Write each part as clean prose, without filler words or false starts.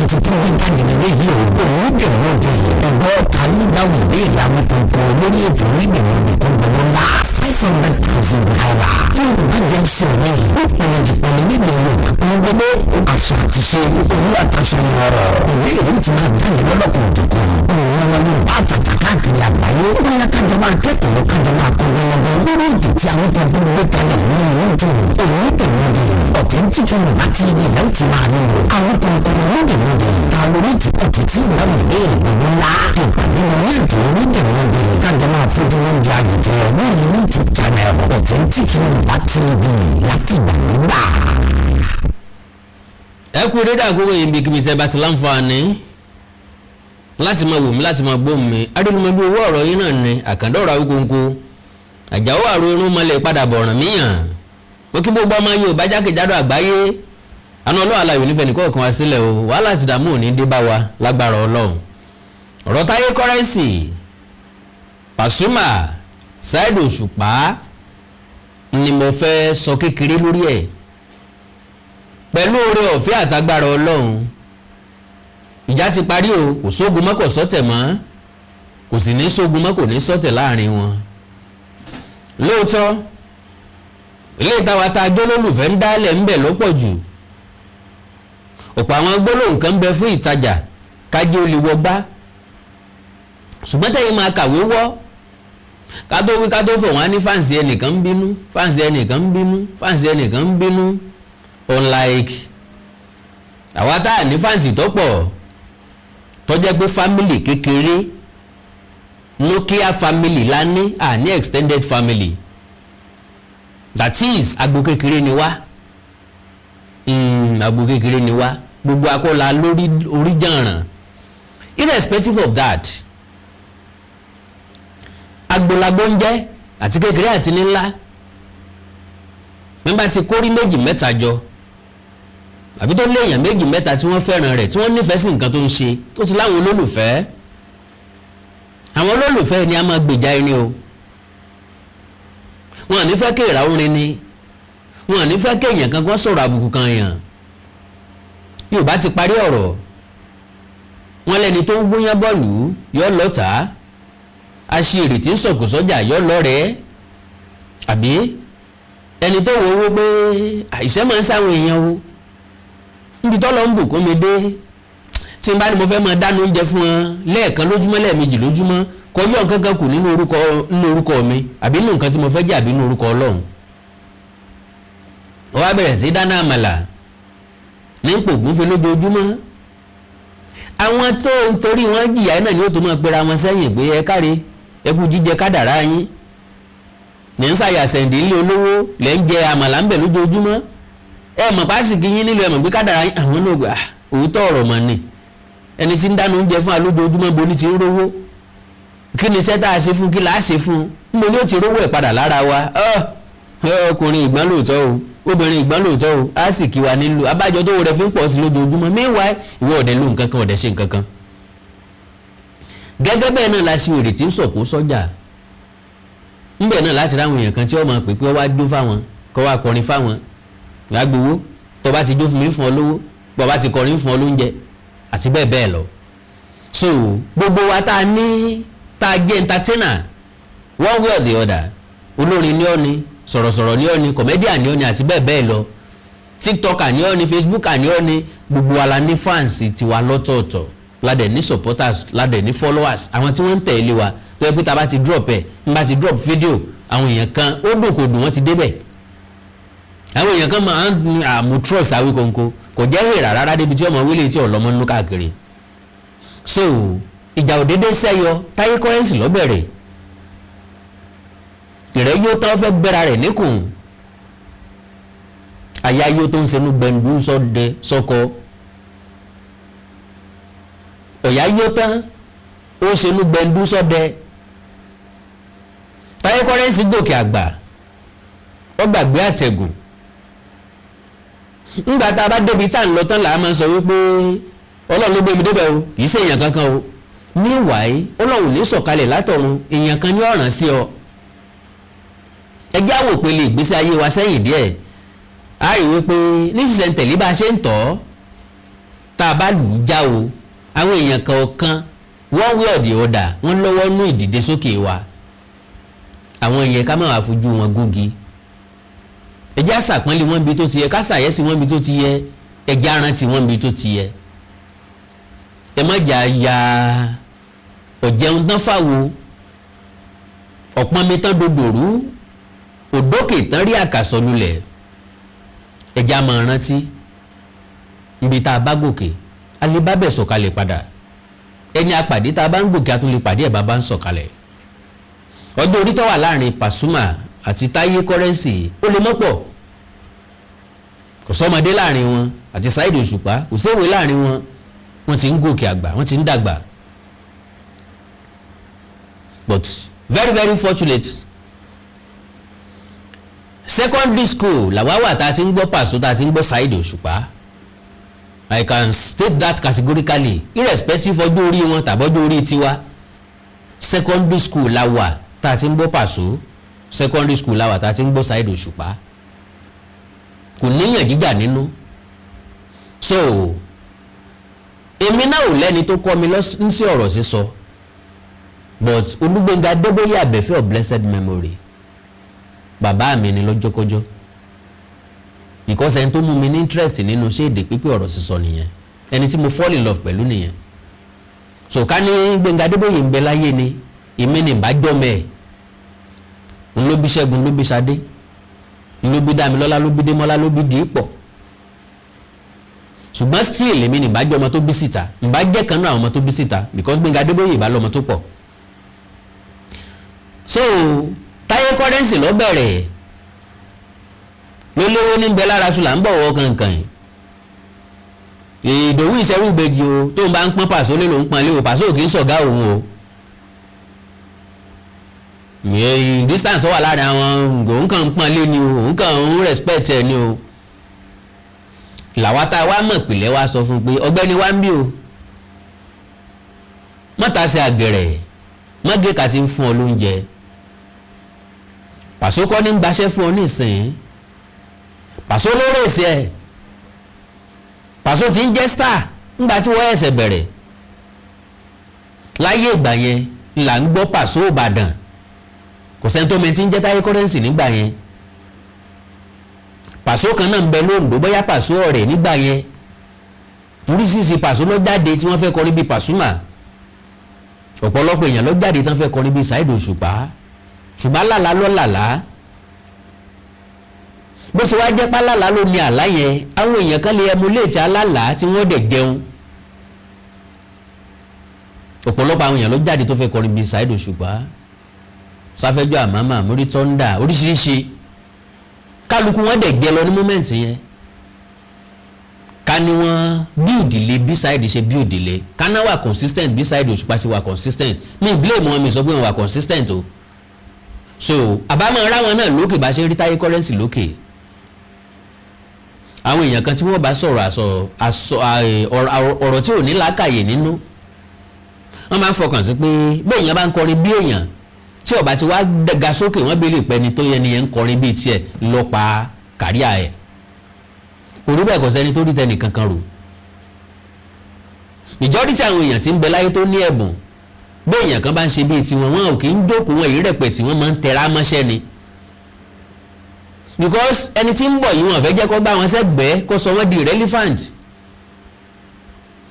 tuntun tó gbé jáde nílé yìí o. Òun dèmọ́ de ẹ̀gbọ́n ta ní ìdáhùn ìbéèrè àwọn kankan lórí ètò onídèmọ́dè tó gbọ́dọ̀ ńlá 500,000 naira. Yorùbá jẹ́ sọ̀rọ̀ yìí ó pinnu jìpọ̀lì nígbà Yorùbá tó ń gbélé àṣà àti ṣe orí àtàṣàyàn ọ̀rọ̀. Ìbéèrè ti máa jáde lọ́lọ́kùn òjòkó. Òun ọmọ Yorùbá àtàtà káàkiri àgbáyé. Ó yẹ kájọ máa kẹ́kọ̀ọ́ kájọ máa kọ́ lọ́wọ́ lórí ètò tí àwọn kan fún gbé kalẹ̀ ní ìlú ìjọ. Onídèmọ́dè authentic Yorùbá TV ìlẹ̀ ti máa ń lò. Àwọn kankan onídèmọ́dè ta lórí tìkọ̀tì tí ìdáhùn ìbéèrè gbogbo ńlá. Ìpàdé lórí ètò onídèmọ́dè kájọ máa fojú oúnjẹ àyèjẹ lórí YouTube channel authentic Yorùbá TV láti gbàgbà. Ẹ kú dédé àkókò yìí bí kíbi tẹ́ bá ti láǹfààní láti máa wò mí láti máa gbóhùn mi. Adélùmọ̀bí owó ọ̀rọ̀ yín náà ni àkàndọ̀rọ̀ Awíkonko àjàó àrò irun mọ́lẹ̀ padà bọ̀ràn míyàn. Mo kí gbogbo ọmọ Yorùbá jákèjádò àgbáyé àná Ọlọ́run aláyò nífẹ̀ẹ́ nìkan kan wá sílẹ̀ o wàhálà ti dààmú òní dé bá wa lágbára Ọlọ́run. Ọ̀rọ̀ Taye Currency Pasuma Saheed Osupa ni mo fẹ́ sọ kékeré lórí ẹ̀ pẹ̀lú oore ọ̀fẹ́ àtagbára Ọlọ́run. Ìjà ti parí o, kò sógun mọ́ kò sọ́tẹ̀ mọ́, kò sì ní sógun mọ́ kò ní sọ́tẹ̀ láàrin wọn. Lóòótọ́ ilé ìtawà tá a gbé lólùfẹ́ ń dálẹ̀ ń bẹ̀ lọ́pọ̀ jù. Ọ̀pọ̀ àwọn gbólóhùn kan ń bẹ fún ìtajà kájé ó lè wọgbá, ṣùgbọ́n tẹ́yìn máa kàwé wọ́ ká tó wí ká tó fọ̀ wọ́n á ní fáǹsì ẹnìkan ń bínú, fáǹsì ẹnìkan ń bínú, fáǹsì ẹnìkan ń bínú. Unlike àwa tá à ní fáǹsì tó pọ̀ tó jẹ́ pé family kékeré nuclear family la ní àní extended family, that is agbo kékeré ni wá, agbo kékeré ni wá, gbogbo akọ́la lórí orí jàǹràn. Irrespective of that, agbolagbo ń jẹ́ àti kékeré àti nílá. Mẹ́mbà ti kórí méjì mẹ́ta jọ àbí tó léèyàn méjì mẹ́ta tí wọ́n fẹ́ràn rẹ̀ tí wọ́n nífẹ̀ẹ́ sí nǹkan tó ń ṣe tó ti láwọn olólùfẹ́. Àwọn olólùfẹ́ ni a máa gbèjà irin o. Wọn à ní fẹ́ kéèrà orin ni, wọn à ní fẹ́ kéèyàn kankan sọ̀rọ̀ àbùkù kan yàn. Yorùbá ti parí ọ̀rọ̀ wọn lẹ́ni tó ń gbóyán bọ́ọ̀lù yọ lọ́ta, aṣèrè tí ń sọ̀kò sọ́jà yọ lọ́rẹ̀ẹ́, àbí ẹni tó wo owó pé àìṣẹ́ máa ń sáwọn èèyàn o níbi tọ́lọ́ ń bùkún mi dé tí n bá ní mo fẹ́ máa dáná oúnjẹ fún wọn lẹ́ẹ̀kan lójúmọ́ lẹ́ẹ̀mejì lójúmọ́ kò yọ nǹkan kan kù nínú orúkọ mi àbí nínú nǹkan tí mo fẹ́ jẹ́ àbí nínú orúkọ Ọlọ́run. Ó wá bẹ̀rẹ̀ sí dáná àmàlà ní pògúnfe lójoojúmọ́. Àwọn tó ń torí wọn jìyà náà ni ó tó máa pera wọn sẹ́yìn pé ẹ káre ẹ kú jíjẹ kádàrá yín ní ń ṣàyà sẹ̀ǹdì ńlẹ̀ olówó lẹ́ ń jẹ àmàlà ń bẹ̀ lójoojúmọ́. Ẹ mọ̀ pàṣíkì yín nílò ẹ mọ̀ pé kádàrá yín àwọn náà gbà òótọ́ ọ̀rọ̀ mọ̀ ni ẹni tí ń dáná oúnjẹ fún alójoojúmọ́ bo ní ti ń rówó. Kí ni iṣẹ́ tá a ṣe fún kí là á ṣe fún un mo ní ó ti rówó ẹ̀ padà lára wa. Ọkùnrin ìgbọ́n lóòótọ́ o, obìnrin ìgbọ́n lóòótọ́ o, á sì kí wa nílò abájọ tó rẹ fi ń pọ̀ sí lójoojúmọ́. Meanwhile ìwọ ọ̀dẹ̀ ló nǹkan kan ọ̀dẹ̀ ṣe nǹkan kan. Gẹ́gẹ́ bẹ́ẹ̀ náà la ṣe èrè tí ń sọ̀kò sọ́jà. Ńbẹ̀ náà láti ráwọn èèyàn kan tí wọ́n máa pè pé wọ́n wá jó fáwọn kọ́ wá kọrin fáwọn wàá gbowó tó bá ti jó fún mi fún ọ lówó bó bá ti kọrin fún ọ lóúnjẹ àti bẹ́ẹ̀ bẹ́ẹ̀ lọ. So gbogbo wa tá a jẹ́ entertainer one way or the other, olórin ni ọ́ ni, sọ̀rọ̀sọ̀rọ̀ ni ọ́ ni, comedian ni ọ́ ni àti bẹ́ẹ̀ bẹ́ẹ̀ lọ, tiktoker ni ọ́ ni, facebooker ni ọ́ ni, gbogbo wa la ní fans tiwa lọ́tọ̀ọ̀tọ̀, la dẹ̀ ní supporters, la dẹ̀ ní followers, àwọn tí wọ́n ń tẹ̀lé wa tó yẹ pé tá a bá ti drop ẹ̀ n bá ti drop fídíò àwọn èèyàn kan ó dùn kò dùn wọ́n ti débẹ̀. Àwọn èèyàn kan máa ń àmú trust Awíkonko kò jẹ́ hèrà rárá débi tí ọmọ wílé tí ọlọ́mọ nínú káàkiri. So ìjà òdédé sẹ́yọ Taye Currency lọ́bẹ̀rẹ̀ ìrẹ́ yóò tán fẹ́ gbéra rẹ̀ níkùn àyà yóò tó ń senú gbẹ̀ndú sọ́dẹ sọ́kọ ọ̀yà yóò tán ó ń senú gbẹ̀ndú sọ́dẹ. Taye Currency gòkè àgbà ó gbàgbé àtẹ̀gùn. Ńgbà tá a bá débi tá à ń lọ tán là á máa sọ wípé Ọlọ́run ló gbé mi débẹ̀ o kì í ṣe èèyàn kankan o. Meanwhile Ọlọ́run ní sọ̀kalẹ̀ látọ̀run èèyàn kan ní ọ̀ràn sí ọ. Ẹjẹ́ àwò pele ìgbésí ayé wa sẹ́yìn díẹ̀ a rí wípé ní sísẹ̀ntẹ̀lé bá a ṣe ń tọ́ tá a bá lù ú já o àwọn èèyàn kọ̀ọ̀kan one way or the other wọ́n lọ́wọ́ nú ìdìde sókè wa àwọn èèyàn ká má wàá fojú wọn gúngi ẹjẹ́ àṣàpọ́nlé wọn bí tó ti yẹ ká ṣàyẹ́sí wọn bí tó ti yẹ ẹjẹ́ arántí wọn bí tó ti yẹ ẹ má jà ya ọ̀jẹun tán fáwo ọ̀pọ̀n mi tán dodòrú òdókè tán rí àkàsọ lulẹ̀ ẹjẹ́ a máa rántí níbi tá a bá gòkè a lè bá bẹ̀ sọ̀kalẹ̀ padà ẹni apàdé tá a bá ń gòkè a tún lè pàdé ẹ̀ bá bá ń sọ̀kalẹ̀ ọjọ́ orí tó wà láàrin Pasuma àti Taye Currency ó lè mọ́pọ̀ kò sọ́mọdé láàrin wọn àti Saheed Òṣùpá kò séwé láàrin wọn wọ́n ti ń gòkè àgbà wọ́n ti ń dàgbà but very very fortunate secondary school làwa wà tá a ti ń gbọ́ Paso tá a ti ń gbọ́ Saheed Òṣùpá I can state that categorically irrespective ọjọ́ orí wọn tàbọ́jọ́ orí tiwa secondary school la wà tá a ti ń gbọ́ Paso secondary school la wà tá a ti ń gbọ́ Saheed Òṣùpá kò níyàn jíjà nínú so èmi náà ò lẹ́ni tó kọ́ mi sí ọ̀rọ̀ sísọ but Olúgbénga Adébóyè Àbẹ̀fẹ́ of blessed memory bàbá mi ni lọ́jọ́kọ́jọ́ because ẹni tó mú mi ní interest nínú ṣé èdè pípé ọ̀rọ̀ sísọ nìyẹn ẹni tí mo fall in love pẹ̀lú nìyẹn so ká ní Gbénga Adébóyè ń bẹ láyé ni èmi ni bá jọ́ mẹ́ẹ̀ ń ló bí Ṣẹ́gun ló bí Ṣadé ń ló bí Dámilọ́lá ló bí Démọ́lá ló bí Dìípọ̀ ṣùgbọ́n still èmi ni bá jẹ́ ọmọ tó bí síta ń bá jẹ́ kan náà àwọn ọmọ tó bí síta because Gbénga Adébóyè bá lọ́mọ tó pọ̀ so Taye Currency ló bẹ̀rẹ̀ ló léwó ní bẹ lára sùn là ń bọ̀wọ̀ kankan Ìdòwú Ìṣẹ́rú Ìbejì o tó ń bá ń pọ́n Paso lé ló ń pọ́n lé o Paso kì í sọ̀gá òun o distance wà láàrin àwọn òun kàn ń pọ́n lé ni o òun kàn ń respect ẹ ni o làwa tá a wá mọ̀ pìlẹ̀ wá sọ fún pé ọgbẹ́ni wá ń bí o mọ́ta sí àgẹ̀rẹ̀ mọ́gẹ́ka ti ń fún ọ lóúnjẹ Paso kọ́ ní gbaṣẹ́ fún ọ nísìnyí Paso ló rèsì ẹ̀ Paso ti ń jẹ́ star ńgbà tí wọ́n ẹ̀sẹ̀ bẹ̀rẹ̀ láyé ìgbà yẹn là ń gbọ́ Paso Ìbàdàn kò sẹ́ni tó mẹ́tí ń jẹ́ Taye Currency nígbà yẹn Paso kan náà ń bẹ lóńdó bóyá Paso ọ̀rẹ́ nígbà yẹn oríṣiríṣi Paso ló jáde tí wọ́n fẹ́ kọrin bíi Pasuma ọ̀pọ̀lọpọ̀ èèyàn ló jáde tí wọ́n fẹ́ kọrin bíi Saheed Òṣùpá ṣùgbọ́n lálàá ló lálàá bó ṣe wá jẹ́ pálálà ló ní àlá yẹn àwọn èèyàn kan lè emulate alálàá tí wọ́n dẹ̀ jẹun ọ̀pọ̀lọpọ̀ àwọn èèyàn ló jáde tó fẹ́ kọrin bíi Saheed Òṣùpá Sáfẹ́jọ́ Àmàmà Mórí Tọ́ndà oríṣiríṣi kálukú wọn dẹ̀ jẹ lọ ní mọ́mẹ́ǹtì yẹn ká ní wọ́n build lé bí Saheed ṣe build lé ká náà wà consistent bí Saheed Òṣùpá ṣe wà consistent mi blame wọn mi sọ pé wọn wà consistent o so àbámọ̀ ráwọn náà lókè bá ṣe rí Taye Currency lókè àwọn èèyàn kan tí wọ́n bá sọ̀rọ̀ ọ̀rọ̀ tí ò ní làákàyè nínú wọ́n máa ń fọkàn sí pé bẹ́ẹ̀ èèyàn bá ń kọrin bí èèyàn tí ọba ti wá ga sókè wọ́n béèrè pé ẹni tó yẹ ni yẹn ń kọrin bíi tiẹ̀ lọ pa kàríà ẹ̀ orí bẹ́ẹ̀ kò sẹ́ni tó rí tẹnì kankan rò ìjọ́rí tí àwọn èèyàn ti ń bẹ láyé tó ní ẹ̀bùn bẹ́ẹ̀ èèyàn kan bá ń ṣe bíi tiwọn wọn ò kì í jókòó wọn èyí rẹ̀pẹ̀ tí wọ́n máa ń tẹra mọ́ṣẹ́ ni because ẹni tí ń bọ̀ yìí wọ́n fẹ́ jẹ́ kó bá wọn sẹ́gbẹ̀ẹ́ kó sọ wọ́n di irrelevant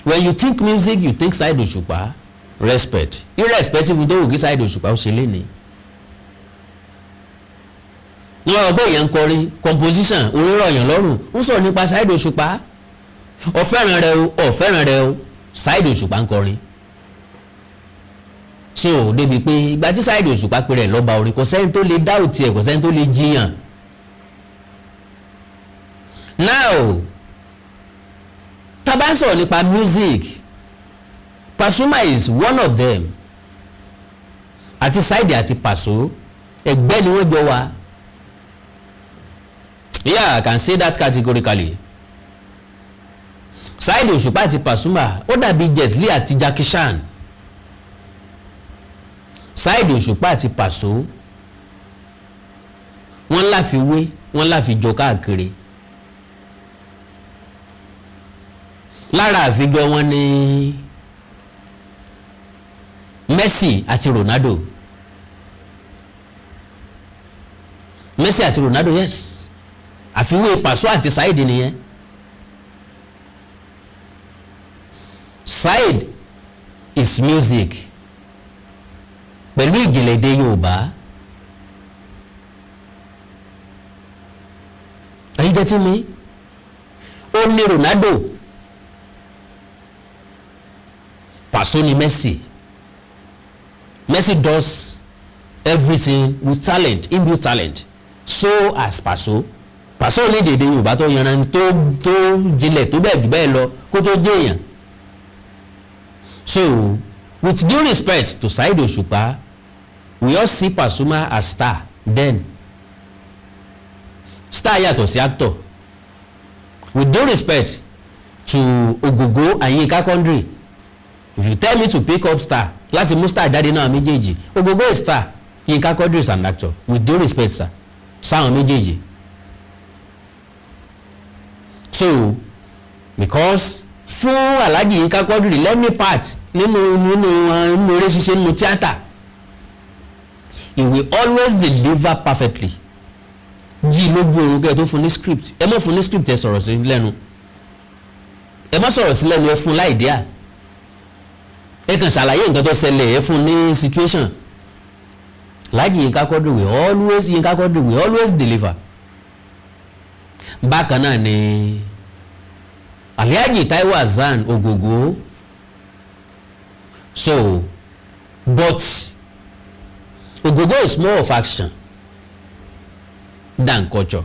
when you think music you think Saheed Òṣùpá respect irrespective tó wù kí Saheed Òṣùpá ó ṣe léni wọ́n rọ̀ bẹ́ẹ̀ yẹn ń kọrin composition orírọ̀ ọ̀yàn lọ́rùn ń sọ̀rọ̀ nípa Saheed Òṣùpá ọ̀fẹ́ràn rẹ o Saheed Òṣùpá ń kọrin so débi pé ìgbà tí Saheed Òṣùpá pé rẹ̀ lọ́ba orin kò sẹ́ni tó lè dá òtí ẹ̀ kò sẹ́ni tó lè jiyàn now tá bá ń sọ̀rọ̀ nípa music Pasuma is one of them àti Saheed àti Paso ẹgbẹ́ ni wọ́n jọ wà yeah I can say that categorically Saheed Òṣùpá àti Pasuma ó dàbí Jet Li àti Jackie Chan Saheed Òṣùpá àti Paso wọ́n láfiwé wọ́n láfijọ káàkiri lára àfijọ́ wọn ní Messi àti Ronaldo. Messi àti Ronaldo, yes, àfiwé Paso àti Saheed nìyẹn. Saheed is music pẹ̀lú ìjìnlẹ̀ èdè Yorùbá. Are you getting me? Ó ní Ronaldo, Paso ni Messi. Messi does everything with talent, inbuilt talent. So as Paso ní èdè Yorùbá tó yanran tó jinlẹ̀ tó bẹ́ẹ̀ jù bẹ́ẹ̀ lọ kó tó jẹ́ èèyàn. So with due respect to Saheed Osupa, we all see Pasuma as star. Then star yàtọ̀ sí actor. With due respect to Ogogo and Yinka Quadri, if you tell me to pick up star láti mú star jáde náà méjèèjì, Ogogo is star, Yinka Quadri is an actor. With due respect sir, sáwọn méjèèjì. So because fún Alhaji Yinka Quadri lẹ́ni part nínú eré ṣíṣe nínú tíátà, he will always deliver perfectly. Jí lójú oorun kẹ́ tó fún ní script, ẹ mọ́ fún ní script ẹ sọ̀rọ̀ sí lẹ́nu, ẹ má sọ̀rọ̀ sí lẹ́nu ẹ fún láìdíà, ẹ kàn ṣàlàyé nǹkan tó ṣẹlẹ̀ ẹ fún ní situation. Alhaji Yinka Quadri will always deliver. Bákan náà ni Alhaji Taiwo Hassan Ogogo. So but Ogogo is more of action than culture,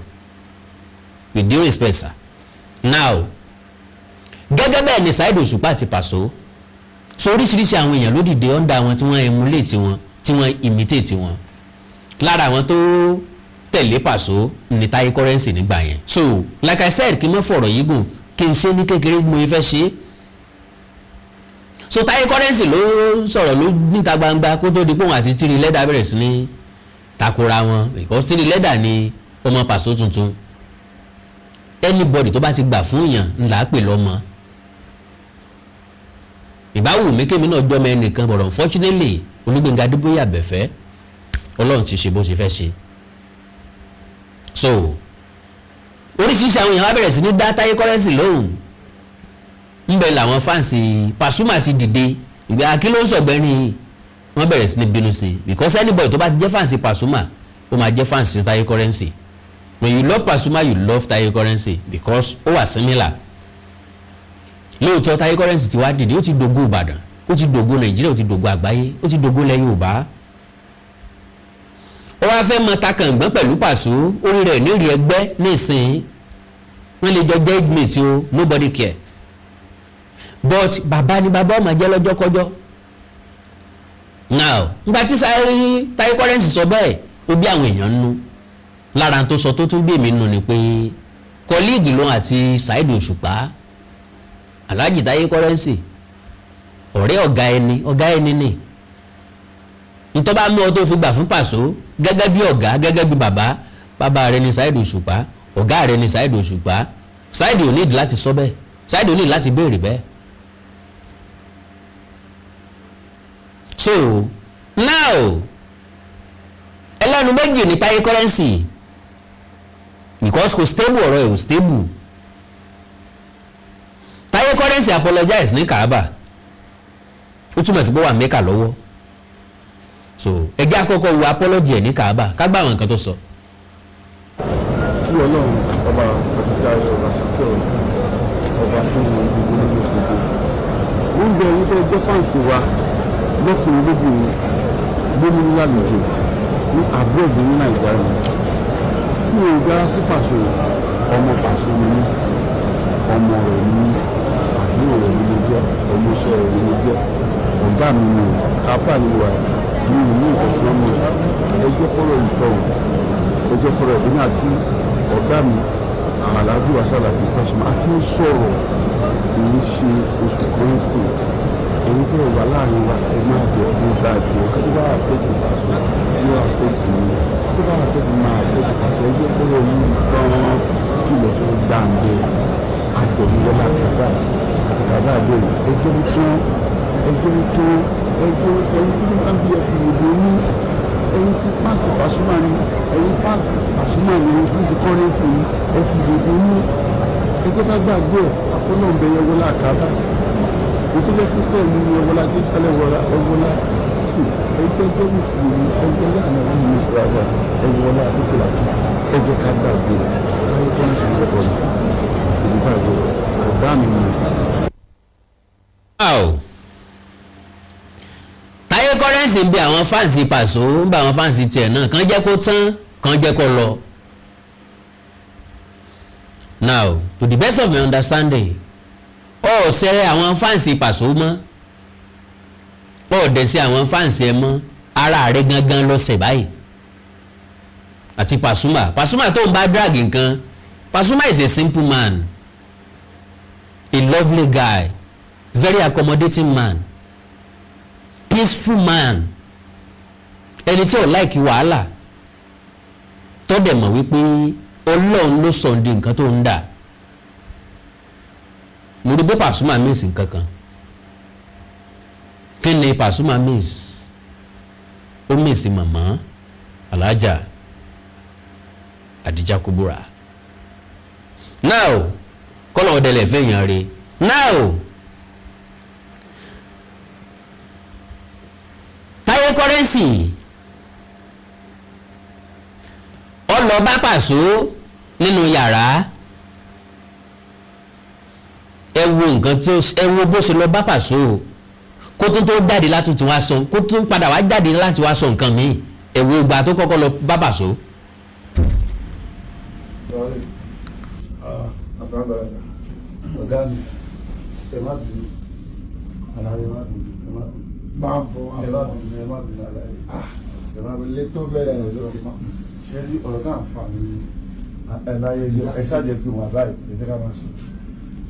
with due respect sir. Now gẹ́gẹ́ bẹ́ẹ̀ ni Saheed Osupa àti Paso, so oríṣiríṣi àwọn èèyàn ló dìde under wọn tí wọ́n emulate wọn, tí wọ́n imitate wọn. Lára àwọn tó tẹ̀lé Paso ní Taye Currency nígbà yẹn. So like I said, kí n má fọ̀rọ̀ yìí gùn, kí n ṣe ní kékeré mo fẹ́ ṣe. So Taye Currency ló sọ̀rọ̀ ló níta gbangba kó tó di pé òun àti Tiri Lẹ́dà bẹ̀rẹ̀ sí ní takora wọn, because Tiri Lẹ́dà ni ọmọ Paso tuntun. Anybody tó bá ti gbà fún yàn ńlá pè lọ́mọ. Ìbáwò mékèmí náà jọmọ ẹnìkan, but unfortunately Olúgbénga Adébóyè Àbẹ̀fẹ́ Ọlọ́run ti ṣe bó ṣe fẹ́ ṣe. So oríṣiríṣi àwọn èèyàn wá bẹ̀rẹ̀ sí ní dá Taye Currency lóhùn. Ńbẹ̀ làwọn fáǹsì Pasuma ti dìde ìgbé akí ló ń sọ̀gbẹ́ni, wọ́n bẹ̀rẹ̀ sí ní bínú sí, because anybody tó bá ti jẹ́ fáǹsì Pasuma ó máa jẹ́ fáǹsì Taye Currency. When you love Pasuma, you love Taye Currency because ó wà similar. Lóòótọ́ Taye Currency ti wá dìde, ó ti dògo Ìbàdàn, ó ti dògo Nàìjíríà, ó ti dògo àgbáyé, ó ti dògo ilẹ̀ Yorùbá. Ó wá fẹ́ mọ takàngbọ́n pẹ̀lú Paso, orí rẹ̀ nírì ẹgbẹ́ nísìnyí, wọ́n lè jọ jẹ́ mate o, nobody care. But bàbá ni bàbá ọmọ jẹ́ lọ́jọ́ kọjọ́. Now nígbà tí Taye Currency sọ bẹ́ẹ̀, ó bí àwọn èèyàn nú. Lára tó sọ tó tún bí èmi nù ni pé kọ́líìgì lòun àti Saheed Osupa, Alhaji Taye Currency, ọ̀rẹ́ ọ̀gá ẹni ni. Ntọ́ bá mú ọ tó fi gbà fún Paso gẹ́gẹ́ bí ọ̀gá, gẹ́gẹ́ bí bàbá rẹ ni Saheed Osupa, ọ̀gá rẹ ni Saheed Osupa. Saheed ò need láti sọ bẹ́ẹ̀, Saheed ò need láti béèrè bẹ́ẹ̀. So now ẹlẹ́nu méjì ní Taye Currency, because kò stable, ọ̀rọ̀ ẹ̀ ò stable. Taye Currency apologize ní Kaaba, ó túmọ̀ sí pé wà Mẹ́kà lọ́wọ́. So ẹgbẹ́ àkọ́kọ́ wo apology ẹ̀ ní Kaaba ká gbà àwọn nǹkan tó sọ. Kí Ọlọ́run ọba àtúntà ọba sókè ọba tó ń wo gbogbo nínú gbogbo. Wọ́n ń bẹ ẹni tó jẹ́ fáǹsì wa lọ́kùnrin lóbìnrin gbómìnira lálejò ní abroad ní Nàìjíríà. Kí o dára sí Paso, ọmọ Paso ni mí, ọmọ rẹ̀ ni mí, àbúrò rẹ̀ ni mo jẹ́, ọmọọṣẹ́ rẹ̀ ni mo jẹ́, ọ̀gá mi ni kápá ni wà ní ìlú ìkọ̀sán mọ́. Ẹjọ́ kọ́rọ̀ ìtọ́ ẹjọ́ kọ́rọ̀ ìdí náà tí ọ̀gá mi Alhaji Wasiu Pasuma àti ń sọ̀rọ̀ èyí ṣe oṣù kan sí èyí tẹ́ wà láàrin wa ẹ máa jẹ ọdún dáadé tó bá wà fẹ́ẹ̀tì Paso yóò wà fẹ́ẹ̀tì mi tó bá wà fẹ́ẹ̀tì máa fẹ́ẹ̀tì Paso ẹjọ́ kọ́rọ̀ yìí tán kí lè fẹ́ gbà ń bẹ àgbẹ̀mílọ́lá kàkà àti kàdá àgbẹ̀ ẹjọ́ wípé ẹni tí wọ́n bá ń bí ẹ̀fìn ìbò ní ẹni tí fáǹsì Pasuma ni ẹni fáǹsì Pasuma ni fáǹsì Currency ni ẹ̀fìn ìbò ní ẹjọ́ ká gbàgbé ẹ̀ afọlọ́ọ̀bẹ ẹwọlá àkàbà ìtọ́jọ́ Christian ní ẹwọlá Jésù ẹwọlá Jésù ẹjọ́ mùsùlùmí ẹwọlá àwọn ọmọ ìṣẹ̀lẹ̀ ẹwọlá àbútí láti ẹjọ́ ká gbàgbé káyọ̀ Currency ẹ̀bọ̀ ní ìdíbàgbé ọ̀dá mi ni. Taye Currency ń bẹ àwọn fáǹsì Paso ń bẹ àwọn fáǹsì tiẹ̀ náà kàn jẹ́ kó tán kàn jẹ́ kó lọ. Now, to the best of my understanding, ṣe àwọn fáǹsì Paso mọ́ dẹ̀ sí àwọn fáǹsì ẹ mọ́ ara rẹ̀ gangan lọ́sẹ̀ báyìí àti Pasuma tó ń bá drag nǹkan. Pasuma is a simple man, a lovely guy, very accommodating man, peaceful man, ẹni tí ò láìkí wàhálà tó dẹ̀ mọ̀ wípé Ọlọ́run ló sọ di nǹkan tó ń dà. Mo rí bí Pasuma means nǹkan kan. Kí ni Pasuma means? Ó means màmá Alájà Adija Kubura. Now, kọ́lọ̀ ọ̀dẹ̀lẹ̀ fẹ́ yàn rí. Now, Taye Currency ó lọ bá Paso nínú yàrá. Ẹ wo nǹkan tí ẹ wo bó ṣe lọ bá Paso kó tó jáde láti tí wá sọ kó tó padà wá jáde láti wá sọ nǹkan míì. Ẹ wo ìgbà tó kọ́kọ́ lọ bá Paso. Ọ̀gá mi ẹ má bínú àlàyé má bínú ẹ má bínú máa bọ̀ ẹ má bínú àlàyé ẹ má bínú létò bẹ́ẹ̀ lókè má ṣe rí ọ̀rọ̀ náà fà mí ẹ láyé yọ ẹ ṣáàjẹ́ pé wọ́n àbáyé ẹ jẹ́ ká máa sọ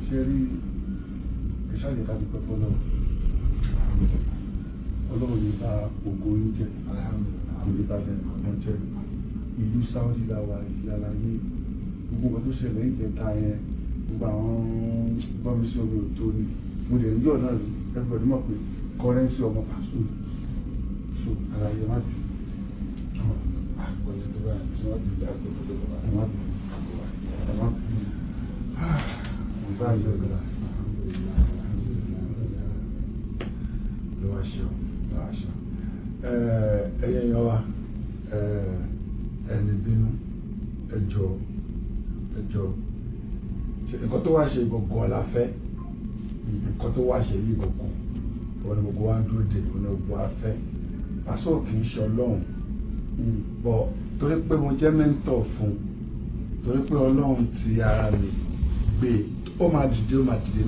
ṣe rí ẹ ṣáàjẹ́ ká dúpẹ́ fọ́lọ́ Ọlọ́run ní bá ògo yín jẹ́ àmì ìbàdàn àwọn jẹ́ ìlú Saudi làwà ìyàlàyé gbogbo nǹkan tó ṣẹlẹ̀ ìjẹta yẹn gbogbo àwọn bọ́mí sí omi òtó ni mo lè yọ̀ náà rí everybody mọ̀ pé Currency ọmọ Paso so ara yẹn má bì àpọ̀lẹ̀ tó báyìí tí wọ́n bì í dáàbò tó bá ẹ má bì ẹ má bì mo bá yọ ọ̀gá ló wá ṣe ẹyẹ yẹn wá ẹni bínú ẹjọ́ nǹkan tó wá ṣe gbogbo la fẹ́ nǹkan tó wá ṣe yìí gbogbo wọn ni gbogbo wa ń dúró de wọn ni gbogbo wa fẹ́ Paso kì í ṣe Ọlọ́run bọ̀ torí pé mo jẹ́ mẹ́ńtọ̀ fún torí pé Ọlọ́run ti ara mi gbé ó máa dìde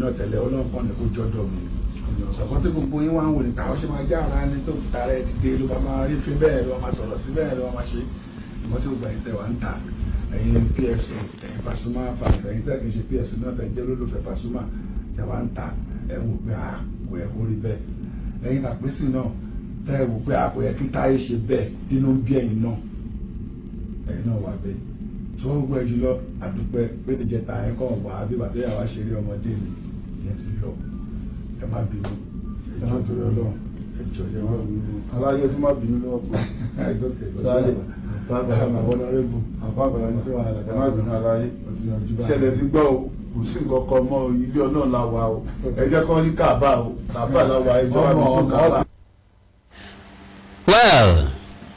náà tẹ́lẹ̀ Ọlọ́run kàn ní kó jọ́dọ̀ mi ṣọ̀kan tí gbogbo yín wá ń wò ní káwọ́ ṣe máa já ara ẹni tó tara ẹ dìde ló bá máa rí fi bẹ́ẹ̀ ló máa sọ̀rọ̀ sí bẹ́ẹ̀ ló máa ṣe ìmọ̀ tí gbogbo ẹ̀yin tẹ̀ wá ń ta ẹ̀yin PFC ẹ̀yin Pasuma fans ẹ̀yin tẹ̀ kì í ṣe PFC náà tẹ̀ jẹ́ olólùfẹ́ Pasuma tẹ̀ wá ń ta ẹ̀ wò pé kò yẹ kó rí bẹ́ẹ̀ ẹ̀yin tàpésì náà tẹ̀ wò pé kò yẹ kí Táyé ṣe bẹ́ẹ̀ tínú ń bí ẹ̀yin náà wà bẹ́ẹ̀ tó gbogbo ẹ̀ jùlọ àdúpẹ́ pé ti jẹ́ ta ẹ̀ kọ́ wà bí bàtẹ́ yà wá ṣeré ọmọdé mi ìyẹn ti lọ ẹ má bínú ẹjọ́ torí Ọlọ́run ẹjọ́ ẹ má bínú aláyé tó má bínú lọ́wọ́ pọ̀ àbábàrà ní síwájú ẹ má bínú aláyé ṣẹlẹ̀ sí gbọ́ o kò sí nǹkan kan mọ́ ilé Ọlọ́run la wà o ẹ jẹ́ kọ́ ní Káàbà o Káàbà la wà ẹjọ́ wà ní sùn Káàbà. Well,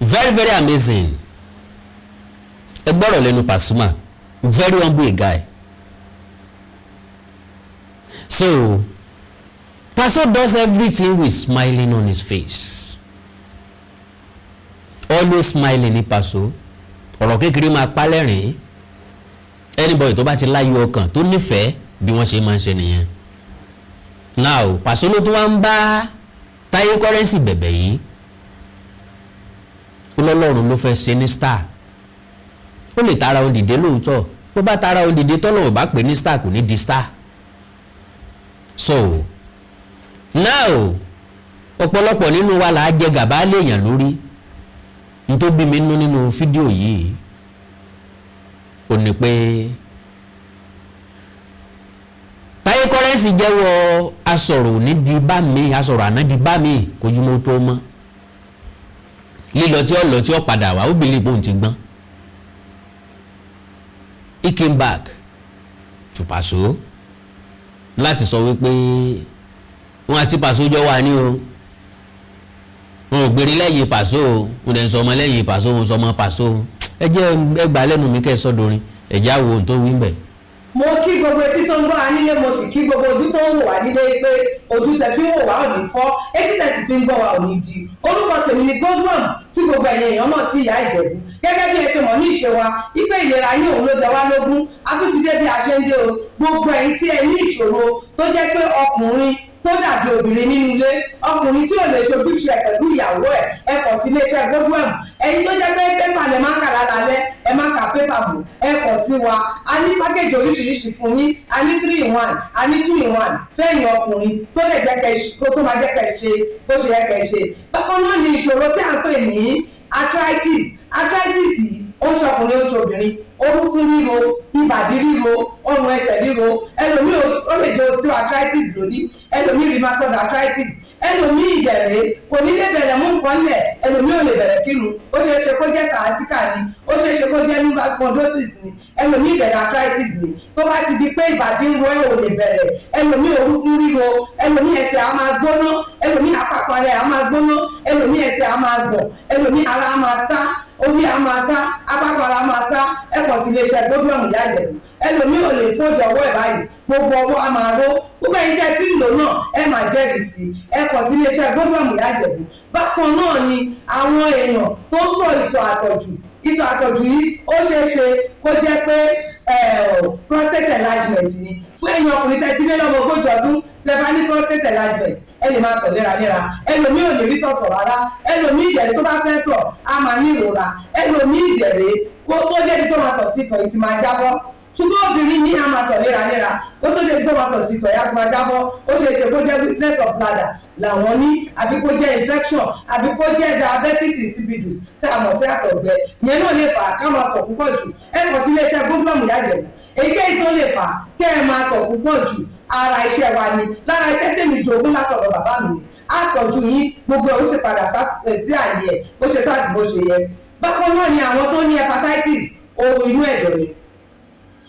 very very amazing. Ẹ gbọ́rọ̀ lẹ́nu Pasuma, very humble guy. So Paso does everything with smiling on his face. Always smiling ní Paso. Ọ̀rọ̀ kékeré máa pa lẹ́rìn. Anybody tó bá ti láyọ̀ ọkàn tó nífẹ̀ẹ́ bí wọ́n ṣe máa ń ṣe nìyẹn. Now Paso ló tún wá ń bá Taye Currency bẹ̀bẹ̀ yìí. Ọlọ́run ló fẹ́ ṣe ní star. Ó lè tara òun dìde lóòótọ́. Bó bá tara òun dìde tọ́lọ́run bá pè ní star kò ní di star. So now ọ̀pọ̀lọpọ̀ nínú wa là á jẹ gàba léèyàn lórí n tó bí mi nú nínú fídíò yìí ò ní pé Taye Currency Currency jẹ́wọ́ asọ̀rọ̀ òní di bá mi asọ̀rọ̀ àná di bá mi kojú mọ́ tó mọ́ lílọ tí ó lọ tí ó padà wá ó bìlì bóun ti gbọ́n. He came back to Paso láti sọ wípé wọn àti Paso jọ wà ní o wọn ò gbèrè lẹ́yìn Paso o wọn dẹ̀ ń sọ ọmọ lẹ́yìn Paso wọn sọ ọmọ Paso ẹ jẹ́ ẹgbàá lẹ́nu mi kẹ́ ẹ sọ́dọ̀rin ẹ̀já wo ohun tó wí ń bẹ̀. Mo kí gbogbo etí tó ń gbọ́ wa nílé mo sì kí gbogbo ojú tó ń wò wá nílé pé ojú tẹ fi ń wò wá ò ní fọ́ etí tẹ sì fi ń gbọ́ wa ò ní di. Orúkọ tèmi ni Godwin tí gbogbo ẹ̀yin èèyàn mọ̀ sí ìyá Ìjẹ̀bú gẹ́gẹ́ bí ẹ ṣe mọ̀ ní ìṣe wa wípé ìlera yín òun ló jẹ wá lógún a tún ti dé bí a ṣe ń dé o gbogbo ẹ̀yin tí ẹ ní ìṣòro tó jẹ́ pé ọkùnrin tó dàbí obìnrin nínú ilé ọkùnrin tí ò lè ṣojúṣe ẹ̀ pẹ̀lú ìyàwó ẹ kọ̀ sí iléeṣẹ́ Godwin ẹ̀yin tó jẹ́ pé pépà lè má kà lálẹ́ ẹ má kà pépà bò ẹ kọ̀ sí wa a ní pákéjì oríṣiríṣi fún yín a ní 3-in-1 a ní 2-in-1 fẹ́yìn ọkùnrin tó lè jẹ́ kẹ́ tó máa jẹ́ kẹ́ ṣe bó ṣe yẹ kẹ́ ṣe. Bákan náà ni ìṣòro tí a ń pè ní arthritis yìí ó ń ṣọkùnrin ó ń ṣobìnrin orúkún ríro ìbàdí ríro ọrùn ẹsẹ̀ ríro ẹlòmíì ó lè jẹ́ osteoarthritis lónìí ẹlòmíì rheumatoid arthritis ẹlòmíì ìjẹ̀rẹ̀ kò ní lè bẹ̀rẹ̀ mú nǹkan lẹ̀ ẹlòmíì ò lè bẹ̀rẹ̀ kírun ó ṣeé ṣe kó jẹ́ sciatica ni ó ṣeé ṣe kó jẹ́ liver spondylosis ni ẹlòmíì ìbẹ̀rẹ̀ arthritis ni tó bá ti di pé ìbàdí ń ro ẹ̀ ò lè bẹ̀rẹ̀ ẹlòmíì orúkún ríro ẹlòmíì ẹsẹ̀ á máa gbóná ẹlòmíì àpapọ̀ rẹ̀ á máa gbóná ẹlòmíì ẹsẹ̀ á máa gbọ̀n ẹlòmíì ara á máa tá orí á máa tá àpapọ̀ ara á máa tá ẹ kàn sí iléeṣẹ́ Godwin ìyá Ìjẹ̀bú ẹlòmíì ò lè fọ́jọ́ ọwọ́ ẹ̀ báyìí gbogbo ọwọ́ á máa ró gbogbo ẹ̀yin tẹ́ tí ń lò náà ẹ máa jẹ́rìí sí ẹ kàn sí iléeṣẹ́ Godwin ìyá Ìjẹ̀bú. Bákan náà ni àwọn èèyàn tó ń tọ̀ ìtọ̀ àtọ̀jù yìí ó ṣeé ṣe kó jẹ́ pé prostate enlargement ni fún ẹ̀yin ọkùnrin tẹ́ ti lé lọ́mọ ogójì ọdún tẹ́ bá ní prostate enlargement ẹ lè máa tọ̀ léraléra ẹlòmíì ò lè rí tọ̀tọ̀ rárá ẹlòmíì ìjẹ̀rẹ̀ tó bá fẹ́ tọ̀ á máa ní ìrora ẹlòmíì ìjẹ̀rẹ̀ kó tó débi tó máa tọ̀ sí tọ̀ ìtì máa jábọ́ ṣùgbọ́n obìnrin ní àmàtọ̀ léraléra ó tó débi tó máa tọ̀ sí tọ̀ ìyá ti máa jábọ́ ó ṣe é ṣe kó jẹ́ weakness of bladder làwọn ní àbí kó jẹ́ infection àbí kó jẹ́ diabetes insipidus tí a mọ̀ sí àtọ̀gbẹ ìyẹn náà lè fà á ká máa tọ̀ púpọ̀ jù ẹ kàn sí iléeṣẹ́ Godwin ìyá Ìjẹ̀bú èyíkéyìí tó lè fà á kẹ́ ẹ máa tọ̀ púpọ̀ jù ara iṣẹ́ wa ni lára iṣẹ́ tèmi jogún látọ̀dọ̀ bàbá mi àtọ̀jú yín gbogbo ẹ̀ ó sì padà sí àyè ẹ̀ bó ṣe tó àti bó ṣe yẹ. Bákan náà ni àwọn tó ní hepatitis ohun inú ẹ̀dọ̀ ni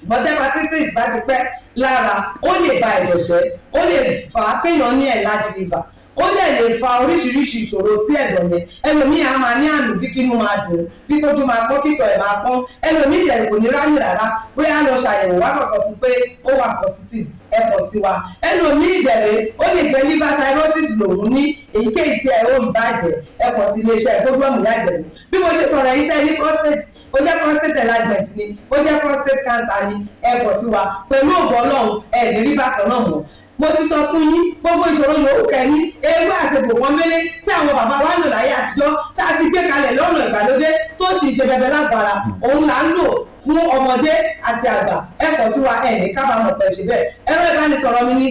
ṣùgbọ́n tí hepatitis bá ti pẹ́ lára ó lè ba ẹ̀dọ̀ jẹ́ ó lè fà á kéèyàn ní enlarged liver ó lè fa oríṣiríṣi ìṣòro sí ẹ̀dọ̀ yẹn ẹlòmíì á máa ní àmì bí kínú máa dùn bí kójú máa pọ́n kítọ̀ ẹ̀ máa pọ́n ẹlòmíì ìdẹ̀rù kò ní ráyè rárá bóyá lọ ṣàyẹ̀wò wá kàn sọ fún pé ó wà positive ẹ pọ̀ sí wa ẹlòmíì ìdẹ̀rẹ̀ ó lè jẹ́ liver cirrhosis lòun ní èyíkéyìí tí ẹ ó ìbàjẹ́ ẹ pọ̀ sí iléeṣẹ́ Godwin ìyá Ìjẹ̀bú bí mo ṣe sọ̀rọ̀ yìí tẹ́ ní prostate ó jẹ́ prostate enlargement ni ó jẹ́ prostate cancer ni ẹ pọ̀ sí wa pẹ̀lú ògbó Ọlọ́run ẹ̀ ní rí bákan náà mọ́. Mo ti sọ fún yín gbogbo ìṣòro yòówù kẹ́ni ewé àti gbòǹkan mélé tí àwọn bàbá wa lò láyé àtijọ́ tá a ti gbé kalẹ̀ lọ́nà ìgbàlódé tó sì ṣe bẹbẹ lágbára òun là ń lò fún ọmọdé àti àgbà ẹ kàn sí wa ẹ̀ ní kábàámọ̀ pẹ̀ ṣe bẹ́ẹ̀ ẹ̀rọ ìbánisọ̀rọ̀ mi ní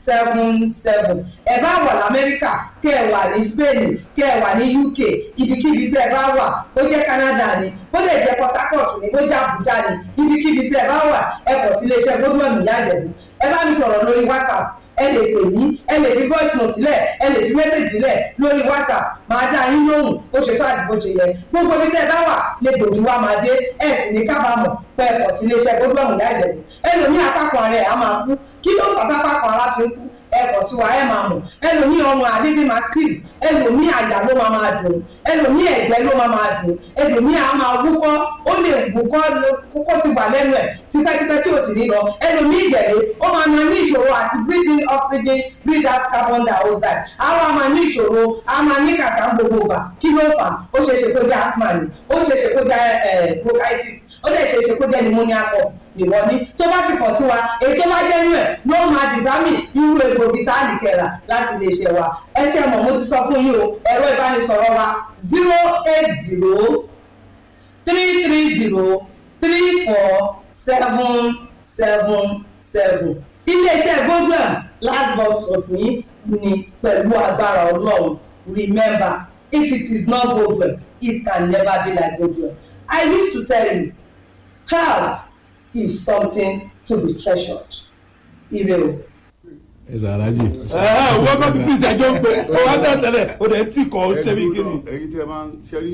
08033034777 ẹ bá wà lamẹ́ríkà kẹ́ ẹ wà ní Spain kẹ́ ẹ wà ní UK ibikíbi tẹ́ ẹ bá wà ó jẹ́ Canada ni ó lè jẹ́ Port Harcourt ni ó jẹ́ Abuja ni ibikíbi tẹ́ ẹ bá wà ẹ kọ̀ sí iléeṣẹ́ Godwin ìyá Ìjẹ̀bú ẹ bá mi sọ̀rọ̀ lórí WhatsApp ẹ lè pè mí ẹ lè fi voice note lẹ̀ ẹ lè fi message lẹ̀ lórí WhatsApp máa dá yín lóhùn bó ṣe tó àti bó ṣe yẹ gbogbo ibi tẹ́ ẹ bá wà lè gbòógì wá máa dé ẹ sì ní kábàámọ̀ pé ẹ kọ̀ sí iléeṣẹ́ Godwin ìyá Ìjẹ̀bú ẹlòmíì apákan rẹ̀ á máa kú kí ló fà tápákan ara fi ń kú ẹ kọ̀ sí wa ẹ máa mọ̀ ẹlòmíì ọrùn àdídì máa steve ẹlòmíì àyà ló máa dùn ẹlòmíì ẹ̀gbẹ́ ló máa dùn ẹlòmíì á máa wúkọ́ ó lè wúkọ́ kókó ti wà lẹ́nu ẹ̀ tipẹ́tipẹ́ tí ò sì ní lọ ẹlòmíì ìjẹ̀lẹ̀ ó máa ní ìṣòro àti breathe in oxygen breathe out carbon dioxide àwọn á máa ní ìṣòro á máa ní kàtà gbogbo ìgbà kí ló fà ó ṣeé ṣe kó jẹ́ asthma ni ó ṣeé ṣe kó jẹ́ bronchitis ó lè ṣeé ṣe kó jẹ́ pneumonia cough ìwọ ní tó bá ti kàn sí wa èyí tó bá jẹ́ nú ẹ̀ ló máa dìtámì irú egbògi tá a lè kẹ̀rà láti lè ṣe wa ẹ ṣe mọ̀ mo ti sọ fún yín o ẹ̀rọ ìbánisọ̀rọ̀ wa 08033034777 iléeṣẹ́ Godwin last bus stop yìí ni pẹ̀lú agbára Ọlọ́run. Remember, if it is not Godwin, it can never be like Godwin. I used to tell you, health is something to be treasured. Ire o. Ẹ̀sà alájì. Wọ́n kọ́ ti pèsè ẹjọ́ ń pè ó wá tẹ̀lé ó dẹ̀ tí kò ṣe bí kíni. Èyí tẹ́ máa ń ṣe rí.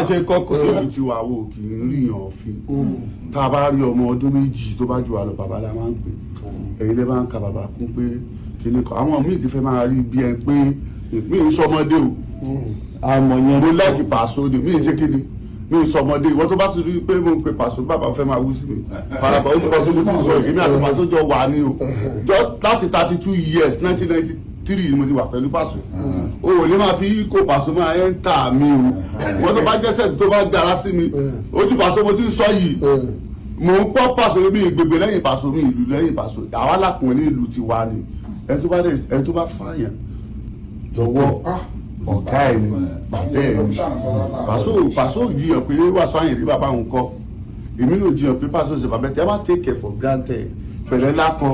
Ṣe kọ́kọ́. Lórí tí wàá wò kì í ríyàn òfin. Tá a bá rí ọmọ ọdún méjì tó bá ju àlọ́ bàbá la máa ń pè. Èyí lè máa ń ka bàbá kún pé kíni kan. Àwọn míì ti fẹ́ máa rí bí ẹ pé mi ì sọmọdé o. Àmọ̀ yẹn. Mo láìkì pàṣọ ni mi ì ṣe kíni. Mi ì sọmọdé ìwọ́n tó bá ti rí pé mo ń pe pàṣọ bàbá fẹ́ máa wú sí mi. Faraba ó ti pàṣọ mo ti sọ èmi àti pàṣọ jọ wà ní o. Jọ láti 32 years 1993 ni mo ti wà pẹ̀lú pàṣọ. O ò ní máa fi kó pàṣọ máa ẹ̀ ń tà mí o. Wọ́n tó bá jẹ́ sẹ́ẹ̀tì tó bá dára sí mi. Ojú pàṣọ mo ti ń sọ yìí. Mo ń pọ́ pàṣọ mi ìgbègbè lẹ́yìn pàṣọ mi ìlú lẹ́yìn pàṣọ. Àwa lákùnrin ní ìlú ti wà ní. Ẹni tó bá fààyàn jọ̀wọ́ ọ̀gá ẹ̀ ni bàbá ẹ̀ ni pàṣọ jiyàn pé wàásù àyìnrí bàbá òun kọ́ èmi ló jiyàn pé pàṣọ ṣe bàbá tẹ́ ẹ bá take care for granted pẹ̀lẹ́ lákọ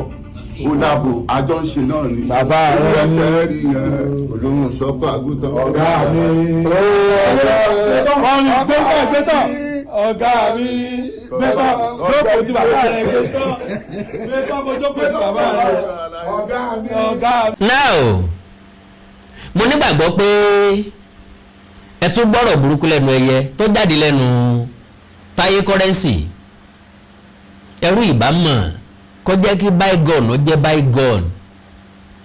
ó dáàbò àjọ ń ṣe náà ni bàbá rẹ̀ ní ẹ̀rí olóhùn sọ́kọ̀ àgùntàn. ọ̀gá mi wọ́n ní gbẹ́tọ̀ ọ̀gá mi gbẹ́tọ̀ jókòó tí bàbá rẹ̀ gbẹ́tọ̀ kó jókòó tí bàbá rẹ̀ ọ̀gá mi. now mo nígbàgbọ́ pé ẹ tún gbọ́rọ̀ burúkú lẹ́nu ẹyẹ tó jáde lẹ́nu Taye Currency ẹrú ìbámọ̀ kó jẹ́ kí bygone ó jẹ́ bygone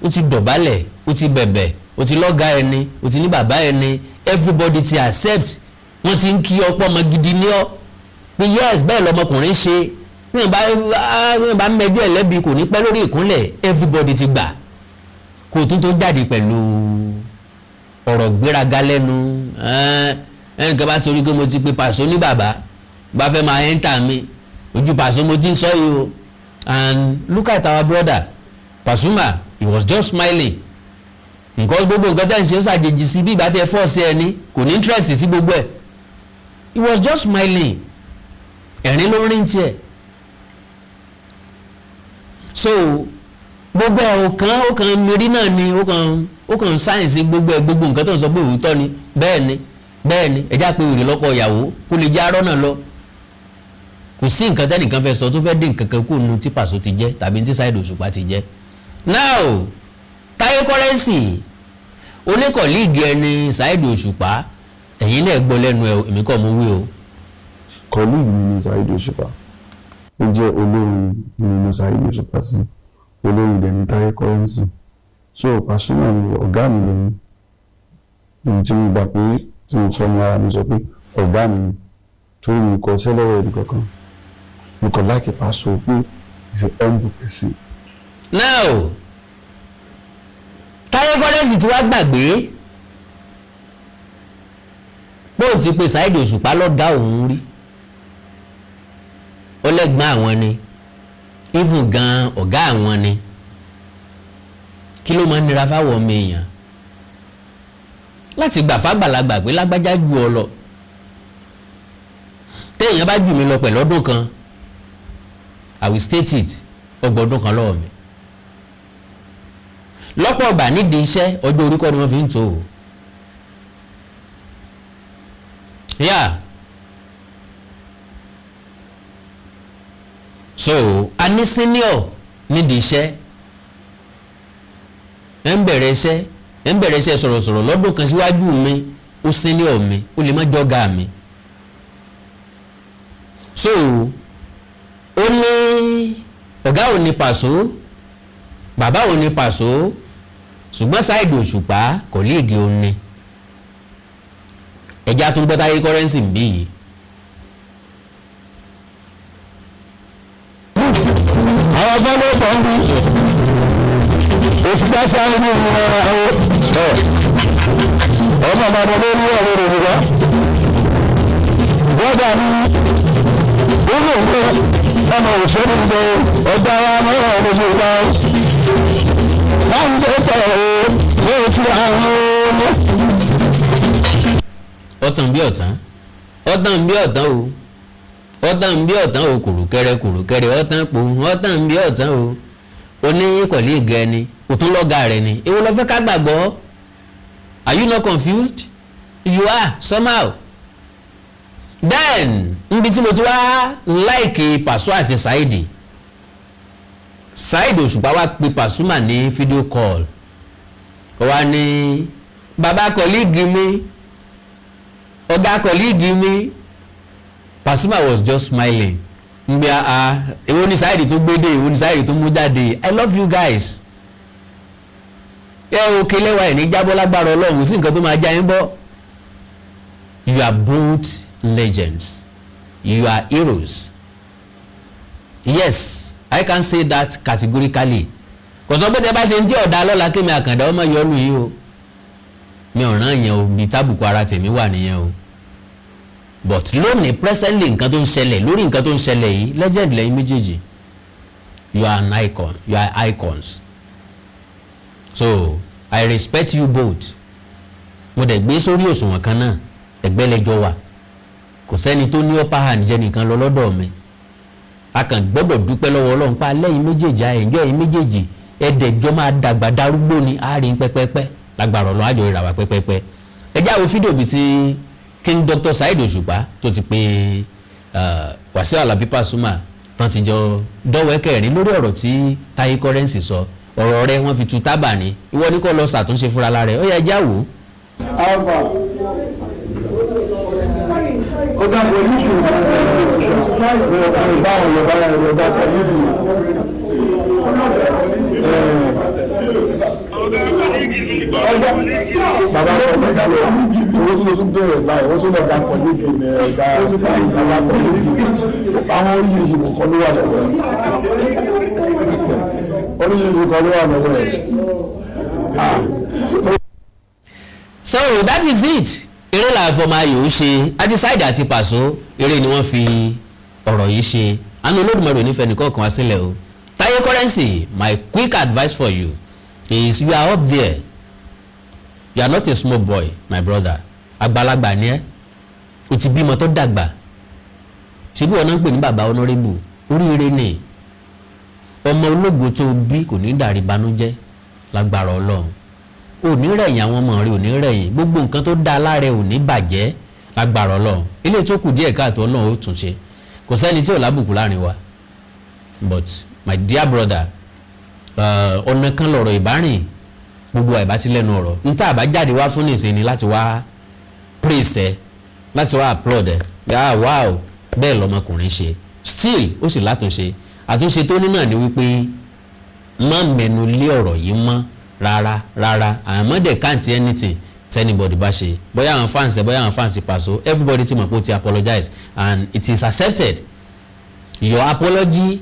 ó ti dọ̀bálẹ̀ ó ti bẹ̀bẹ̀ ó ti lọ́gá ẹni ó ti ní bàbá ẹni everybody ti accept wọ́n ti ń kí ọ̀pọ̀ ọmọ gidi ní ọ́ pé yes bẹ́ẹ̀ lọmọkùnrin ṣe bí wọ́n bá mẹjọ́ ẹ̀ lẹ́bi kò ní pẹ́ lórí ìkúnlẹ̀ everybody ti gbà kò tún tó jáde pẹ̀lú ọ̀rọ̀ gbéraga lẹ́nu ẹnìkan bá torí pé mo ti pe pàṣọ ní bàbá bá fẹ́ máa ẹ́ńtà mi ojú pàṣọ mo ti ń sọ yìí o and look at our brother Pasuma he was just smiling nǹkan gbogbo nǹkan tẹ́ ń ṣe ó ṣàjèjì sí bí ìgbà tẹ́ fọ́ọ̀sì ẹni kò ní interest sí gbogbo ẹ̀ he was just smiling ẹ̀rín ló rí tiẹ̀ so gbogbo ẹ̀ ó kàn mérí náà ni ó kàn sáyẹ̀nsì gbogbo ẹ̀ gbogbo nǹkan tó ń sọ pé òótọ́ ni bẹ́ẹ̀ ni ẹjá pé òrè lọ́kọ ìyàwó kó lè já arọ́ náà lọ kò sí nǹkan tẹ́nìkan fẹ́ sọ tó fẹ́ dín nǹkan kan kó nu tí Paso ti jẹ́ tàbí tí Saheed Òṣùpá ti jẹ́ now Taye Currency oníkọ̀líìgì ẹni Saheed Òṣùpá ẹ̀yin náà gbọ́ lẹ́nu ẹ̀ èmi kọ́ mo wí o. kọ̀líìgì mi ni Saheed Òṣùpá ó jẹ́ olórin mi ni Saheed Òṣùpá sí olórin dẹ̀ ní Taye Currency so Pasuma ni ọ̀gá mi lẹ́yìn èyí tí mo gbà pé tí mo fẹ́ ní ara mi sọ pé ọ̀gá mi torí mi kọ sẹ́lẹ̀wọ̀ ẹ̀dùn kankan mo kàn láìkí Paso pé is a humble person. now Taye Currency ti wá gbàgbé pé òun ti pe Saheed Òṣùpá lọ́gá òun rí ó lẹ́gbọ́n àwọn ni even gan ọ̀gá àwọn ni kí ló máa ń nira fáwọn ọmọ èèyàn láti gbà fàgbàlagbà pé lágbájá ju ọ lọ téèyàn bá jù mí lọ pẹ̀lú ọdún kan I will state it ọgbọ̀n ọdún kan lọ́wọ́ mi lọ́pọ̀ ọgbà nídìí iṣẹ́ ọjọ́ orí kọ́ ni wọ́n fi ń tó o yeah so a ní senior nídìí iṣẹ́ ẹ̀ ń bẹ̀rẹ̀ iṣẹ́ sọ̀rọ̀sọ̀rọ̀ lọ́dún kan síwájú mi ó senior mi ó lè má jọ́gà mi so ó ní ọ̀gá ò ní Paso bàbá ò ní Paso ṣùgbọ́n Saheed Òṣùpá kọ̀líìgì ò ní ẹja tó ń gbọ́ Taye Currency ń bí yìí. àwọn ọgbọ́n ló pọ̀ ń bí Òṣùpá sáré ní ìwọ̀n àwọn ọmọ ọmọ lórí ọ̀rọ̀ Yorùbá bọ́dà ní nínú ìwé ọmọ òṣèlú ìgbẹ́ ọgbà wa mọ́ràn ọmọ Yorùbá wọ́n ń gbé pọ̀ ó ní ti àwọn ọmọ. ọ̀tàn bí ọ̀tàn o kùrùkẹrẹ ọ̀tàn pò ọ̀tàn bí ọ̀tàn o o ní colleague ẹni o tún lọ́gà rẹ ni èwo ló fẹ́ ká gbàgbọ́? Are you not confused? You are somehow. Then níbi tí mo ti wá láìkì Paso àti Saheed, Saheed Òṣùpá wá pe Pasuma ní video call, ó wá ní bàbá colleague mi, ọ̀gá colleague mi. Pasuma was just smiling. Ngbé èwo ni Saheed tó gbé dé, èwo ni Saheed tó mú jáde. I love you guys. Ẹ o kele wa ní jábọ́ lágbára Ọlọ́run sí nǹkan tó máa já yín bọ́. You are both legends. You are heroes. Yes, I can say that categorically. Kò sọ pé tẹ bá ṣe ń tí ọ̀dà lọ́la kémi Àkàndá ọmọ yọlù yìí o. Mi ò rán yẹn o, bí tábùkù ara tèmi wà nìyẹn o. But lónìí presently nǹkan tó ń ṣẹlẹ̀ lórí nǹkan tó ń ṣẹlẹ̀ yìí legend lẹ́yìn méjèèjì. You are an icon. You are icons. So I respect you both. Mo dẹ̀ gbé sórí òṣùwọ̀n kan náà ẹgbẹ́ lẹ́jọ́ wa. Kò sẹ́ni tó ní upper hand jẹ́ nìkan lọ lọ́dọ̀ mi. A kàn gbọ́dọ̀ dúpẹ́ lọ́wọ́ Ọlọ́run pa lẹ́yìn méjèèjì àyẹ̀jọ́ ẹ̀yìn méjèèjì ẹ̀ẹ́dẹ̀jọ́ máa dàgbà darúgbó ni àárín pẹ́pẹ́pẹ́ lágbára Ọlọ́run àjọ ìràwà pẹ́pẹ́pẹ́. Ẹ jáwé fídíò bíi ti King Dr. Saheed Òṣùpá tó ti pé Wasiu Alabi Pasuma tán ti jọ dọ́wọ́ kẹrin lórí ọ̀rọ̀ tí Taye Currency sọ. Ọ̀rọ̀ rẹ̀ wọ́n fi tu tábà ní ìwọ ní kó lọ ṣàtúnṣe fúnra lára rẹ̀ ó yẹ já wò. ó dàbọ̀ nídìí ìbáwọn yorùbá yorùbá pẹ̀lú bàbá owó tó lọ tún bẹ̀rẹ̀ báyìí wọ́n tún lọ ga pọ̀ nídìí ní ẹ̀dá bàbá pọ̀ nídìí àwọn oríṣiríṣi nǹkan ló wà lọ́wọ́ oríṣiríṣi nǹkan ló wà lọ́wọ́ ẹ̀. So that is it. Eré làfọmọ ayò ṣe àti Saheed àti Paso eré ni wọ́n fi ọ̀rọ̀ yìí ṣe àánú Olódùmarè onífẹ̀ẹ́ nìkan kan wá sílẹ̀ o. Taye Currency, my quick advice for you is you are up there. You are not a small boy, my brother. Àgbàlagbà ni ẹ́, o ti bímọ tó dàgbà. Ṣebí wọn náà ń pè ní bàbá honorable, oríire ni. Ọmọ ológo tó bí kò ní dàrí banújẹ́ lágbára Ọlọ́run. Ò ní rẹ̀yìn àwọn ọmọ rẹ̀ ò ní rẹ̀yìn gbogbo nǹkan tó dá lára ẹ̀ ò ní bàjẹ́ lágbára Ọlọ́run. Ilé tó kù díẹ̀ káàtó Ọlọ́run ó tún ṣe. Kò sẹ́ni tí ò lábùkù láàrin wa. But my dear brother, ọ̀nà kan lọ̀rọ̀ ìbárìn gbogbo àìbá sí lẹ́nu ọ̀rọ̀ níta àbájáde wá fún nìṣe ni láti wá praise ẹ láti wá applaud ẹ wow bẹ́ẹ̀ lọmọkùnrin ṣe still ó sì látúnṣe àtúnṣe tó ní náà ni wípé má mẹ́nu lé ọ̀rọ̀ yìí mọ́ rárá àmọ́ dẹ̀ can't anything anybody bá ṣe bóyá àwọn fans Paso everybody ti mọ̀ pé ó ti apologize and it is accepted. Your apology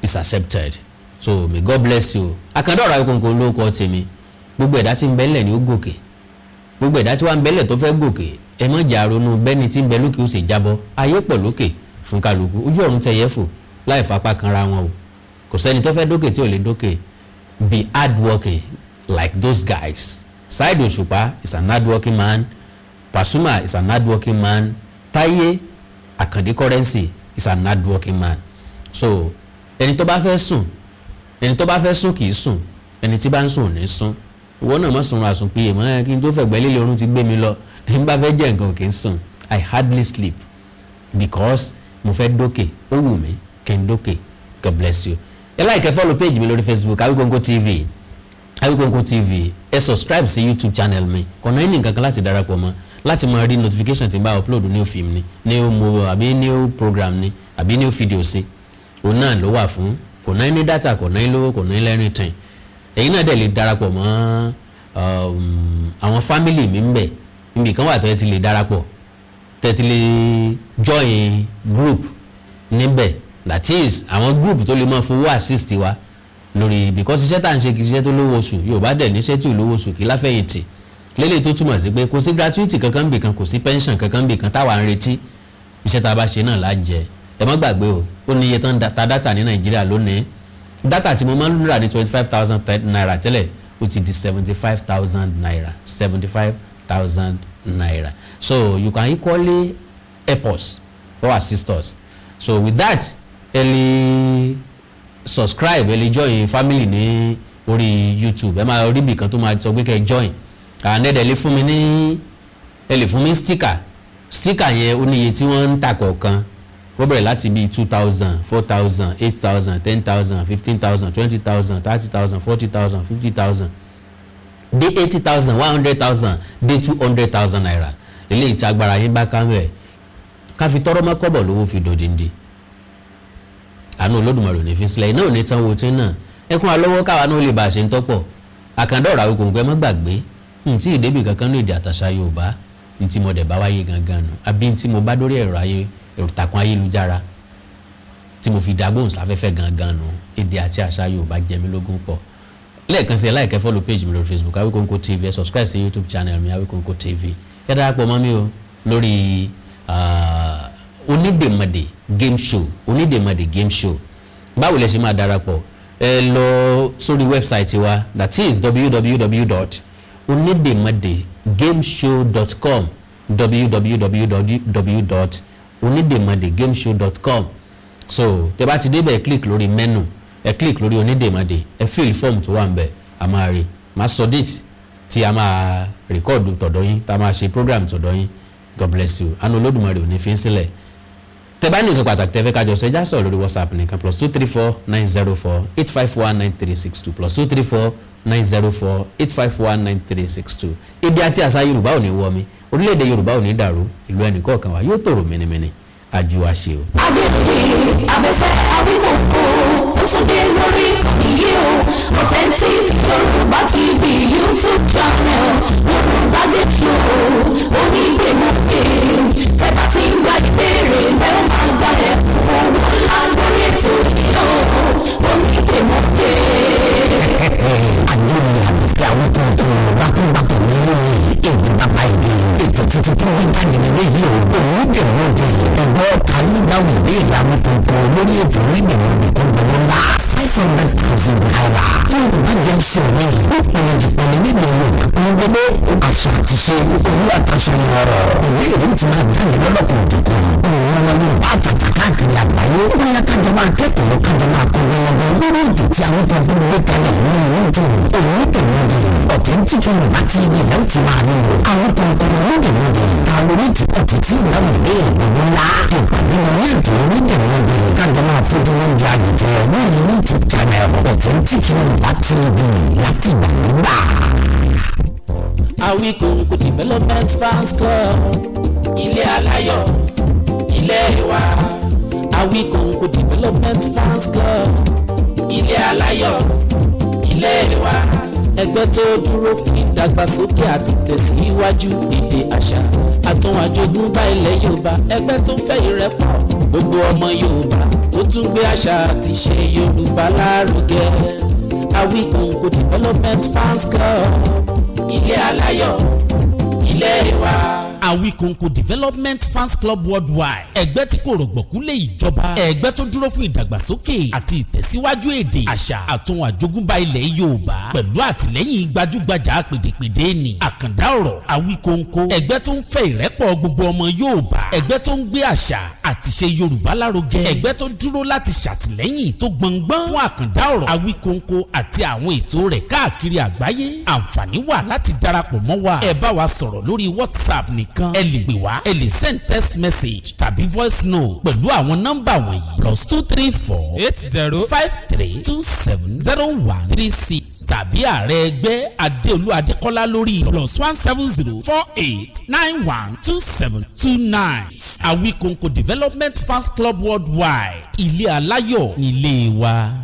is accepted. So may God bless you. Àkàndá ọ̀rọ̀ Awikonko ló kọ́ tèmi. Gbogbo ẹ̀dá tí ń bẹ́lẹ̀ ni ó gòkè. Gbogbo ẹ̀dá tí wà ń bẹ́lẹ̀ tó fẹ́ gòkè. Ẹ má jà ronú bẹ́ni tí ń bẹ lókè ó sì jábọ́. Ayé pọ̀ lókè fún kálukú. Ojú ọ̀run tẹ yẹ fò láì fapá kanra wọn o. Kò sẹ́ni tó fẹ́ dókè tí ò lè dókè. Be hardworking like those guys. Saheed Òṣùpá is an hardworking man. Pasuma is an hardworking man. Taye Currency is an hardworking man. So ẹni tó bá fẹ́ sùn kì í sùn ẹni tí bá ń sùn ò ní sùn ìwọ náà má sùn àsùn pé èèmọ̀ kí n tó fẹ̀gbẹ́ líle oorun ti gbé mi lọ ẹni bá fẹ́ jẹ́ nǹkan kì í sùn I hardly sleep because mo fẹ́ dókè ó wù mí kí n dókè God bless you. Ẹ like ẹ follow page mi lórí Facebook Awikonko TV ẹ subscribe sí YouTube channel mi kọ̀nà ẹni nǹkan kan láti darapọ̀ mọ́ láti máa rí notification tí n bá upload new film ni new movie àbí new program ni àbí new video sí òun náà ló wà fún kò náà ní data kò náà lówó kò náà lẹ́rìn tán ẹ̀yin náà dẹ̀ lè darapọ̀ mọ́ àwọn family mi ń bẹ níbi kan wà tó ẹ ti lè darapọ̀ tẹ́ ti lè join group níbẹ̀ that is àwọn group tó lè máa fowó assist wa lórí because iṣẹ́ tá à ń ṣe kì í ṣiṣẹ́ tó lówó oṣù Yorùbá dẹ̀ níṣẹ́ tí ò lówó oṣù kì í láfẹ̀yìntì lélẹ̀ tó túmọ̀ sí pé kò sí gratuity kankan bì kan kò sí pension kankan bì kan táwa ń retí iṣẹ́ tá a bá ṣe náà la jẹ ẹ má gbàgbé o ó ní iye tán ta data ní Nàìjíríà lónìí data tí mo máa ń lura ní 25,000 naira tẹ́lẹ̀ ó ti di 75,000 naira 75,000 naira so you can equally help us or assist us so with that ẹ lè subscribe ẹ lè join family ní orí YouTube ẹ máa rí ibì kan tó máa sọ pé kẹ́ join ànẹ́dẹ̀ lè fún mi ní ẹ lè fún mi sticker yẹn ó ní iye tí wọ́n ń tà kọ̀ọ̀kan ó bẹ̀rẹ̀ láti bíi 2,000 4,000 8,000 10,000 15,000 20,000 30,000 40,000 50,000 dé 80,000 100,000 dé 200,000 naira eléyìí tí agbára yín bá ká mẹ́ẹ̀ ká fi tọrọ mọ́ kọ́bọ̀ lówó fi dòdìndì àánú Olódùmarè ò ní fi sílẹ̀ iná ò ní sanwó tí náà ẹkún alọ́wọ́ káwa náà lè bá a ṣe ń tọ́pọ̀ àkàndọ̀rọ̀ àwọn kòǹgbẹ́ má gbàgbé tí ìdébì kankan ní èdè àtàṣà Yorùbá ní tí mo dẹ̀ bá wáyé gangan nù àbí tí mo bá dórí ẹ̀rọ ìtàkùn ayélujára tí mo fi dàgbóhùn sáfẹ́fẹ́ gangan nù èdè àti àṣà Yorùbá jẹ mí lógún pọ̀ lẹ́ẹ̀kan sí ẹ láìkẹ́ follow page mi lórí Facebook Awikonko TV ẹ subscribe sí YouTube channel mi Awikonko TV ẹ darapọ̀ mọ́ mi o lórí onídèmọdè game show báwo lẹ ṣe máa darapọ̀ ẹ lọ sórí website wa that is www.onidemodegameshow.com www.onidemodegameshow.com so tẹ́ bá ti débẹ̀ click lórí menu ẹ click lórí onídèmọdè ẹ fill form tó wà ńbẹ̀ a máa rí máa sọ date tí a máa record tọ̀dọ̀ yín tá a máa ṣe program tọ̀dọ̀ yín God bless you àánú Olódùmarè ò ní fi ń sílẹ̀ tẹ́ bá ní nǹkan pàtàkì tẹ́ fẹ́ kájọ sọ ẹ já sọ̀rọ̀ lórí WhatsApp nìkan +234 904 851 9362 +234 904 851 9362 èdè àti àṣà Yorùbá ò ní wọ mi orílẹ̀-èdè Yorùbá ò ní dàrú ìlú ẹnìkọ̀ọ̀kan wa yóò tòrò mẹ́nẹ́mẹ́nẹ́ àjùwà ṣe o. Adébíyí abẹ́fẹ́ Awikonko ó tún dé lórí ìkànnì yìí o authentic Yorùbá TV YouTube channel Yorùbá dé tó onígbèmọ̀gbè tẹ́bà tí ń gba ìbéèrè lẹ́wọ̀n máa gba ẹ̀kọ́ ńlá lórí ètò ìyá onígbèmọ̀gbè. àdéhùn àbùkù àwọn tó ń tó Yorùbá tó ń bá pọ̀ ní lórí èdè bàbá ìdè ètò tuntun tó ń jáde nílé yìí o onígbèmọ̀gbè ẹgbẹ́ kàní dáhùn ìbéèrè àwọn tó ń tó lórí ètò onígbèmọ̀gbè tó ń bọ̀ ńlá 500,000 naira Yorùbá jẹ́ sọ̀rọ̀ ó pinnu jìpọ̀lẹ̀ nígbà Yorùbá tó ń gbélé àṣà àti ṣe orí àtàṣà ìrọ̀rọ̀ ìbéèrè tí máa jáde lọ́lọ́kùn òdòkun òun ọmọ Yorùbá àtàtà káàkiri àgbáyé ó yẹ kájọ máa kẹ́kọ̀ọ́ kájọ máa kọ́ lọ́wọ́ lórí ètò tí àwọn tó ń gbé kalẹ̀ ní ìlú onígbèmọ̀gbè authentic Yorùbá TV ilẹ̀ ó ti máa ń lò àwọn tó ń kọ́ onígbèmọ̀gbè àwọn onítìkọ̀tì tí ìdáhùn ìbéèrè gbogbo ńlá ìpàdé lórí ètò onígbèmọ̀gbè kájọ máa fojú oúnjẹ àyèjẹ ní YouTube channel authentic Yorùbá TV láti gbàgbà. Awikonko Development Fans Club ilé aláyọ̀ ilé wa Awikonko Development Fans Club ilé aláyọ̀ ilé wa ẹgbẹ́ tó dúró fún ìdàgbàsókè àti tẹ̀síwájú èdè àṣà àtún àjogúnbá ilẹ̀ Yorùbá ẹgbẹ́ tó fẹ́ ìrẹ́pọ̀ gbogbo ọmọ Yorùbá tó tún gbé àṣà àti ṣe Yorùbá lárugẹ Awikonko Development Fans Club ilé aláyọ̀ ilé wa. Awikonko Development Fans Club Worldwide ẹgbẹ́ tí kò rọ̀gbọ̀kú lé ìjọba ẹgbẹ́ tó dúró fún ìdàgbàsókè àti ìtẹ̀síwájú èdè àṣà àtún àjogúnbá ilẹ̀ Yorùbá pẹ̀lú àtìlẹ́yìn gbajúgbajà pèdèpèdè ní àkàndá ọ̀rọ̀ Awikonko ẹgbẹ́ tó ń fẹ́ ìrẹ́pọ̀ gbogbo ọmọ Yorùbá ẹgbẹ́ tó ń gbé àṣà àti ṣe Yorùbá lárugẹ ẹgbẹ́ tó dúró láti ṣàtìlẹ́yìn tó gbọngbọ́n fún àkàndá ọ̀rọ̀ Awikonko àti àwọn ètò rẹ̀ káàkiri àgbáyé àǹfààní wà láti darapọ̀ mọ́ wa ẹ bá wa sọ̀rọ̀ lórí WhatsApp nìkan ẹ lè pè wá ẹ lè send text message tàbí voice note pẹ̀lú àwọn nọ́mbà wọ̀nyí +234 8053270136 tàbí ààrẹ ẹgbẹ́ Adéolú Adékọ́lá lórí +17048912729 Awikonko Development Fans Club Worldwide ilé aláyọ̀ nílé wa.